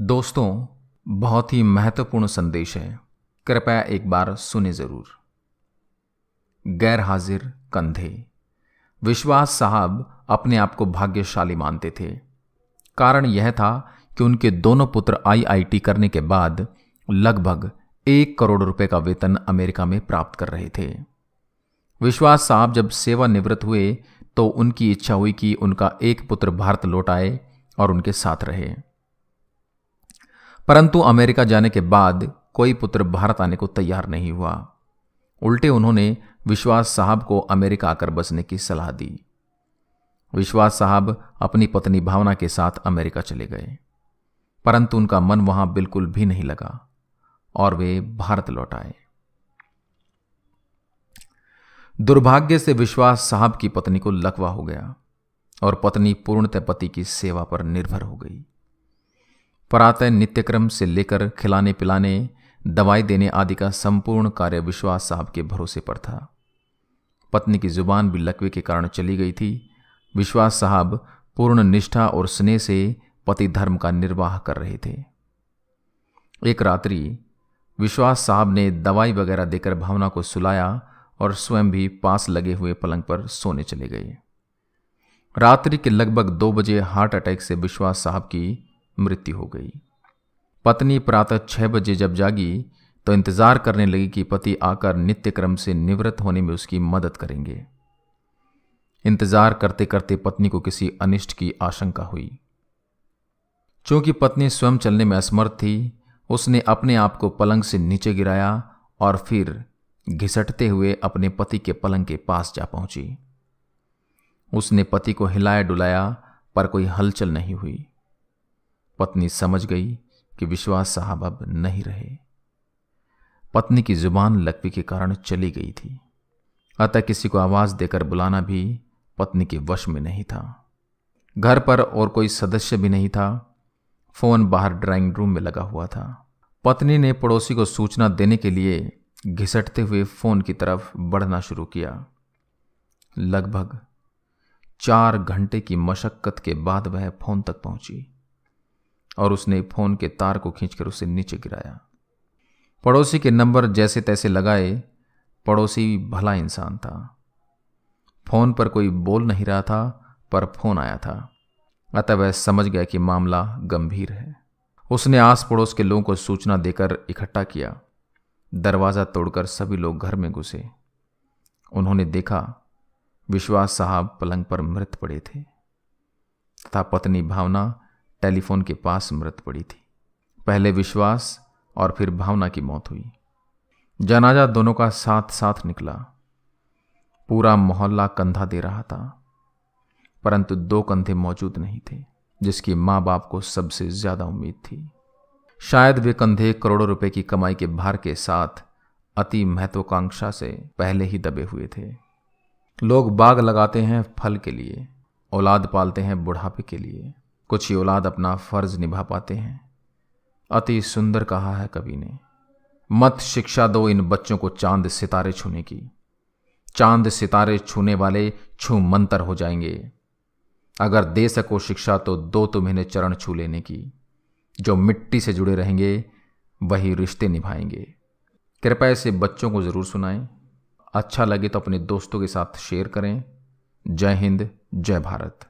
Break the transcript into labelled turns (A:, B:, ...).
A: दोस्तों, बहुत ही महत्वपूर्ण संदेश है, कृपया एक बार सुने जरूर। गैर हाजिर कंधे। विश्वास साहब अपने आप को भाग्यशाली मानते थे। कारण यह था कि उनके दोनों पुत्र आईआईटी करने के बाद लगभग 1 करोड़ रुपए का वेतन अमेरिका में प्राप्त कर रहे थे। विश्वास साहब जब सेवानिवृत्त हुए तो उनकी इच्छा हुई कि उनका एक पुत्र भारत लौट आए और उनके साथ रहे। परंतु अमेरिका जाने के बाद कोई पुत्र भारत आने को तैयार नहीं हुआ। उल्टे उन्होंने विश्वास साहब को अमेरिका आकर बसने की सलाह दी। विश्वास साहब अपनी पत्नी भावना के साथ अमेरिका चले गए, परंतु उनका मन वहां बिल्कुल भी नहीं लगा और वे भारत लौट आए। दुर्भाग्य से विश्वास साहब की पत्नी को लकवा हो गया और पत्नी पूर्णतः पति की सेवा पर निर्भर हो गई। प्रातः नित्यक्रम से लेकर खिलाने पिलाने, दवाई देने आदि का संपूर्ण कार्य विश्वास साहब के भरोसे पर था। पत्नी की जुबान भी लकवे के कारण चली गई थी। विश्वास साहब पूर्ण निष्ठा और स्नेह से पति धर्म का निर्वाह कर रहे थे। एक रात्रि विश्वास साहब ने दवाई वगैरह देकर भावना को सुलाया और स्वयं भी पास लगे हुए पलंग पर सोने चले गए। रात्रि के लगभग 2 बजे हार्ट अटैक से विश्वास साहब की मृत्यु हो गई। पत्नी प्रातः 6 बजे जब जागी तो इंतजार करने लगी कि पति आकर नित्यक्रम से निवृत्त होने में उसकी मदद करेंगे। इंतजार करते करते पत्नी को किसी अनिष्ट की आशंका हुई। चूंकि पत्नी स्वयं चलने में असमर्थ थी, उसने अपने आप को पलंग से नीचे गिराया और फिर घिसटते हुए अपने पति के पलंग के पास जा पहुंची। उसने पति को हिलाया डुलाया पर कोई हलचल नहीं हुई। पत्नी समझ गई कि विश्वास साहब अब नहीं रहे। पत्नी की जुबान लकवे के कारण चली गई थी, अतः किसी को आवाज देकर बुलाना भी पत्नी के वश में नहीं था। घर पर और कोई सदस्य भी नहीं था। फोन बाहर ड्राइंग रूम में लगा हुआ था। पत्नी ने पड़ोसी को सूचना देने के लिए घिसटते हुए फोन की तरफ बढ़ना शुरू किया। लगभग 4 घंटे की मशक्कत के बाद वह फोन तक पहुंची और उसने फोन के तार को खींचकर उसे नीचे गिराया। पड़ोसी के नंबर जैसे तैसे लगाए। पड़ोसी भला इंसान था। फोन पर कोई बोल नहीं रहा था, पर फोन आया था, अतः वह समझ गया कि मामला गंभीर है। उसने आस पड़ोस के लोगों को सूचना देकर इकट्ठा किया। दरवाजा तोड़कर सभी लोग घर में घुसे। उन्होंने देखा विश्वास साहब पलंग पर मृत पड़े थे तथा पत्नी भावना टेलीफोन के पास मृत पड़ी थी। पहले विश्वास और फिर भावना की मौत हुई। जनाजा दोनों का साथ साथ निकला। पूरा मोहल्ला कंधा दे रहा था, परंतु 2 कंधे मौजूद नहीं थे जिसकी मां बाप को सबसे ज्यादा उम्मीद थी। शायद वे कंधे करोड़ों रुपए की कमाई के भार के साथ अति महत्वाकांक्षा से पहले ही दबे हुए थे। लोग बाग लगाते हैं फल के लिए, औलाद पालते हैं बुढ़ापे के लिए। कुछ ही औलाद अपना फर्ज निभा पाते हैं। अति सुंदर कहा है कवि ने, मत शिक्षा दो इन बच्चों को चांद सितारे छूने की। चांद सितारे छूने वाले छू मंतर हो जाएंगे। अगर दे सको शिक्षा तो दो तुम इन्हें चरण छू लेने की। जो मिट्टी से जुड़े रहेंगे वही रिश्ते निभाएंगे। कृपया इसे बच्चों को जरूर सुनाएं। अच्छा लगे तो अपने दोस्तों के साथ शेयर करें। जय हिंद, जय भारत।